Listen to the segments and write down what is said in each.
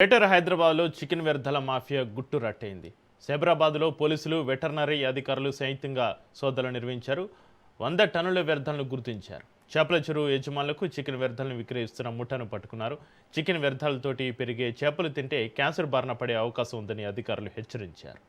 Greater హైదరాబాద్లో chicken వ్యర్థాల mafia గుట్టు రట్టయింది. సైబరాబాద్లో పోలీసులు, వెటర్నరీ అధికారులు సంయుక్తంగా సోదాలు నిర్వహించారు. 100 టన్నుల వ్యర్థాలను గుర్తించారు. చేపల చెరువు యజమానులకు చికెన్ వ్యర్థాలను విక్రయిస్తున్న ముఠాను పట్టుకున్నారు. చికెన్ వ్యర్థాలతోటి పెరిగే చేపలు తింటే క్యాన్సర్ బారిన పడే అవకాశం ఉందని అధికారులు హెచ్చరించారు.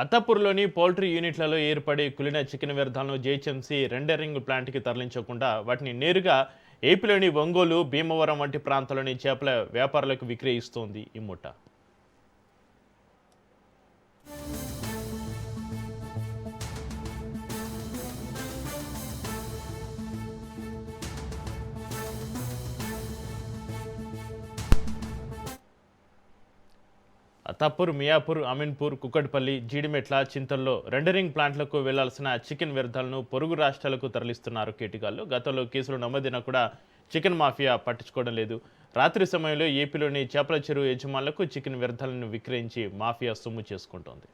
అత్తాపూర్లోని పౌల్ట్రీ యూనిట్లలో ఏర్పడి కులిన చికెన్ వ్యర్థాలను జీహెచ్ఎంసీ రెండరింగ్ ప్లాంట్కి తరలించకుండా వాటిని నేరుగా ఏపీలోని ఒంగోలు, భీమవరం వంటి ప్రాంతాల్లోని చేపల వ్యాపారులకు విక్రయిస్తోంది ఈ ముఠా. అత్తాపూర్, మియాపూర్, అమీన్పూర్, కుక్కట్పల్లి, జీడిమెట్ల, చింతల్లో రెండరింగ్ ప్లాంట్లకు వెళ్లాల్సిన చికెన్ వ్యర్థాలను పొరుగు రాష్ట్రాలకు తరలిస్తున్నారు కేటిగాళ్లు. గతంలో కేసులు నమోదైనా కూడా చికెన్ మాఫియా పట్టించుకోవడం లేదు. రాత్రి సమయంలో ఏపీలోని చేపల చెరువు యజమానులకు చికెన్ వ్యర్థాలను విక్రయించి మాఫియా సొమ్ము చేసుకుంటోంది.